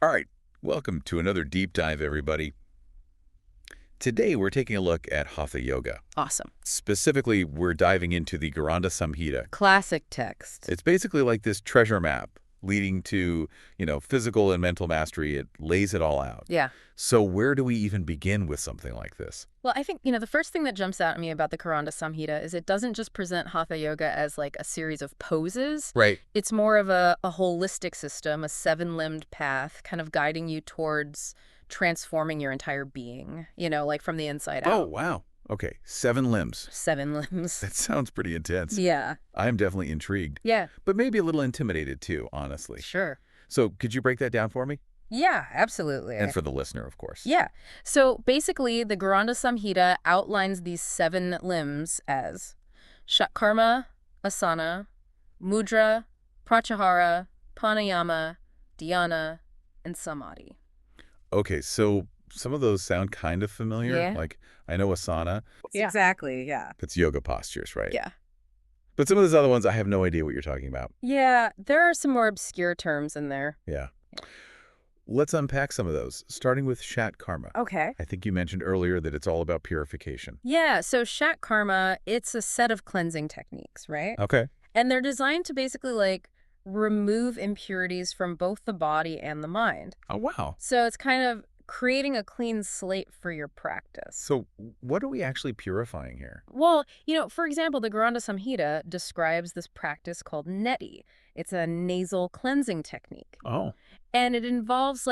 All right, welcome to another deep dive, everybody. Today, we're taking a look at Hatha Yoga. Awesome. Specifically, we're diving into the Garanda Samhita. Classic text. It's basically like this treasure map leading to, physical and mental mastery. It lays it all out. Yeah. So where do we even begin with something like this? Well, I think, the first thing that jumps out at me about the Karanda Samhita is it doesn't just present Hatha Yoga as like a series of poses. Right. It's more of a holistic system, a seven-limbed path, kind of guiding you towards transforming your entire being, like from the inside Oh, out. wow. Okay, 7 limbs. Seven limbs. That sounds pretty intense. Yeah. I'm definitely intrigued, Yeah, but maybe a little intimidated too, honestly. sure. So could you break that down for me? Yeah, absolutely. And for the listener, of course. Yeah. So basically, the Garanda Samhita outlines these seven limbs as Shatkarma, Asana, Mudra, Pratyahara, Pranayama, Dhyana, and Samadhi. Okay, so some of those sound kind of familiar. Yeah. Like, I know asana, Yeah. Exactly, yeah. that's yoga postures, right? Yeah. But some of those other ones, I have no idea what you're talking about. Yeah, there are some more obscure terms in there. Yeah. Let's unpack some of those, starting with Shat Karma. Okay. I think you mentioned earlier that it's all about purification. Yeah, so Shatkarma, it's a set of cleansing techniques, right? Okay. And they're designed to basically remove impurities from both the body and the mind. Oh, wow. So it's kind of creating a clean slate for your practice. So what are we actually purifying here? Well, for example, the Garanda Samhita describes this practice called neti. It's a nasal cleansing technique. Oh. And it involves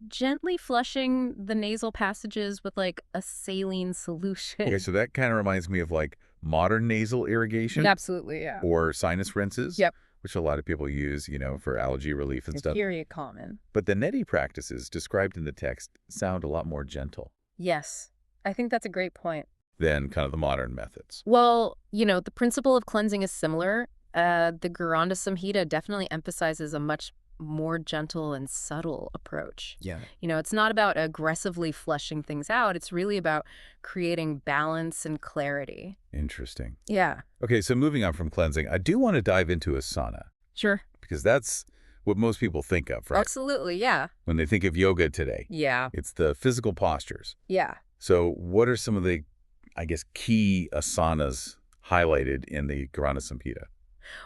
gently flushing the nasal passages with a saline solution. Okay, so that kind of reminds me of like modern nasal irrigation Absolutely, yeah. or sinus rinses. Yep. Which a lot of people use, for allergy relief and It's stuff. very common. But the neti practices described in the text sound a lot more gentle Yes, I think that's a great point. than kind of the modern methods. Well, the principle of cleansing is similar. The Garanda Samhita definitely emphasizes a much more gentle and subtle approach. Yeah. It's not about aggressively flushing things out. It's really about creating balance and clarity. Interesting. Yeah, Okay, so moving on from cleansing, I do want to dive into asana sure. because that's what most people think of, right? Absolutely, yeah. When they think of yoga today, Yeah, it's the physical postures. yeah. So what are some of the, I guess, key asanas highlighted in the Garanda Samhita?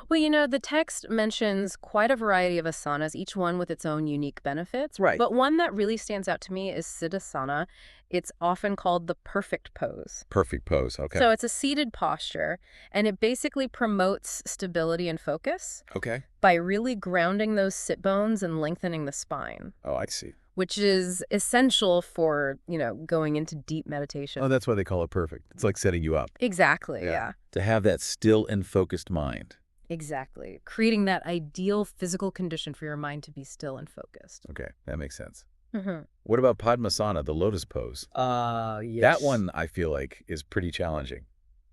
Well, the text mentions quite a variety of asanas, each one with its own unique benefits. Right. But one that really stands out to me is Siddhasana. It's often called the perfect pose. Perfect pose, okay. So it's a seated posture, and it basically promotes stability and focus Okay. by really grounding those sit bones and lengthening the spine, Oh, I see. which is essential for, going into deep meditation. Oh, that's why they call it perfect. It's like setting you up. Exactly, Yeah. yeah. To have that still and focused mind. Exactly. Creating that ideal physical condition for your mind to be still and focused. Okay, that makes sense. Hmm. What about Padmasana, the lotus pose? Yes. That one, I feel like, is pretty challenging.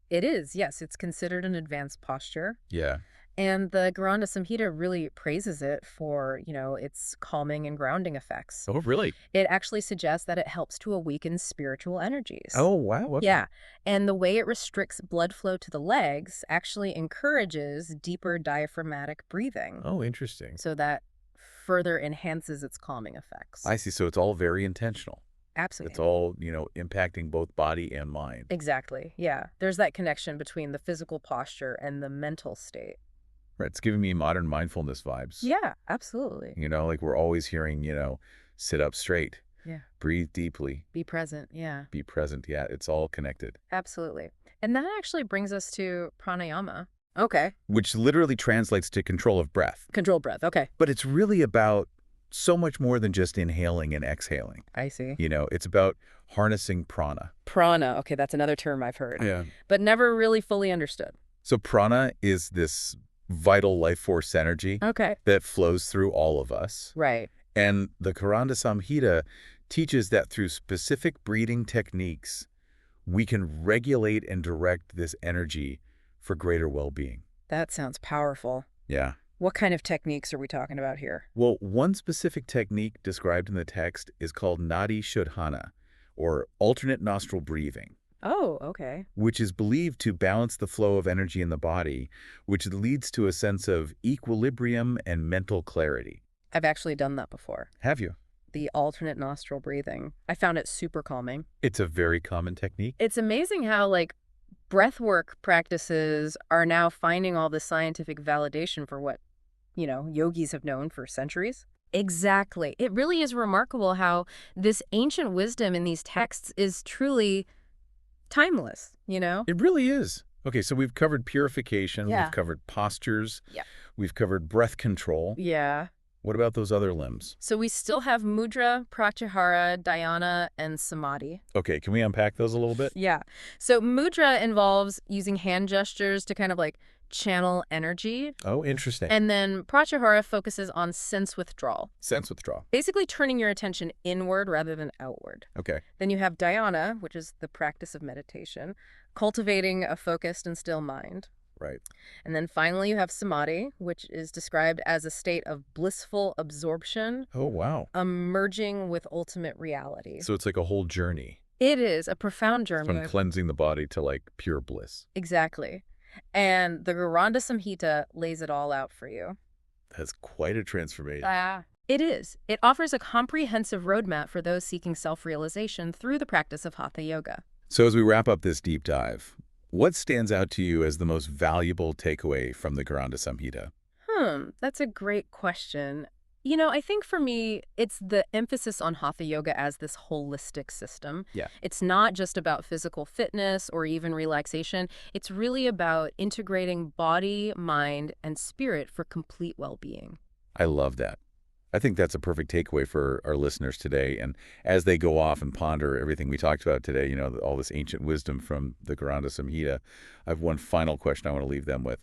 It is, yes. It's considered an advanced posture. Yeah. And the Garanda Samhita really praises it for, its calming and grounding effects. Oh, really? It actually suggests that it helps to awaken spiritual energies. Oh, wow. Okay. Yeah. And the way it restricts blood flow to the legs actually encourages deeper diaphragmatic breathing. Oh, interesting. So that further enhances its calming effects. I see. So it's all very intentional. Absolutely. It's all, impacting both body and mind. Exactly. Yeah. There's that connection between the physical posture and the mental state. Right. It's giving me modern mindfulness vibes. Yeah, absolutely. Like we're always hearing, sit up straight, Yeah. breathe deeply, Be present. Yeah, be present. Yeah, it's all connected. absolutely. And that actually brings us to pranayama. Okay. Which literally translates to control of breath. Control breath. Okay. But it's really about so much more than just inhaling and exhaling. I see. It's about harnessing prana. Prana. Okay, that's another term I've heard, Yeah. but never really fully understood. So prana is this vital life force energy Okay. that flows through all of us. Right. And the Karanda Samhita teaches that through specific breathing techniques, we can regulate and direct this energy for greater well-being. That sounds powerful. Yeah. What kind of techniques are we talking about here? Well, one specific technique described in the text is called Nadi Shodhana, or alternate nostril breathing. Oh, okay. Which is believed to balance the flow of energy in the body, which leads to a sense of equilibrium and mental clarity. I've actually done that before. Have you? The alternate nostril breathing. I found it super calming. It's a very common technique. It's amazing how, like, breathwork practices are now finding all this scientific validation for what, yogis have known for centuries. Exactly. It really is remarkable how this ancient wisdom in these texts is truly timeless, It really is. Okay, so we've covered purification, Yeah. we've covered postures, Yeah. we've covered breath control. Yeah. What about those other limbs? So we still have mudra, pratyahara, dhyana, and samadhi. Okay, can we unpack those a little bit? Yeah. So mudra involves using hand gestures to kind of like channel energy. Oh, interesting. And then pratyahara focuses on sense withdrawal, Sense withdrawal. basically turning your attention inward rather than outward. Okay. Then you have dhyana, which is the practice of meditation, cultivating a focused and still mind. Right. And then finally you have samadhi, which is described as a state of blissful absorption, Oh, wow. merging with ultimate reality. So it's like a whole journey It is a profound from journey. cleansing the body to like pure bliss. Exactly. And the Garanda Samhita lays it all out for you. That's quite a transformation. It is. It offers a comprehensive roadmap for those seeking self-realization through the practice of Hatha Yoga. So as we wrap up this deep dive, what stands out to you as the most valuable takeaway from the Garanda Samhita? That's a great question. I think for me, it's the emphasis on Hatha Yoga as this holistic system. Yeah. It's not just about physical fitness or even relaxation. It's really about integrating body, mind, and spirit for complete well-being. I love that. I think that's a perfect takeaway for our listeners today. And as they go off and ponder everything we talked about today, all this ancient wisdom from the Garanda Samhita, I have one final question I want to leave them with.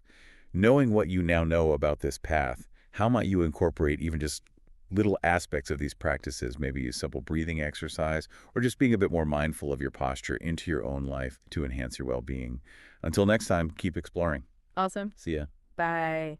Knowing what you now know about this path, how might you incorporate even just little aspects of these practices, maybe a simple breathing exercise, or just being a bit more mindful of your posture into your own life to enhance your well-being? Until next time, keep exploring. Awesome. See ya. Bye.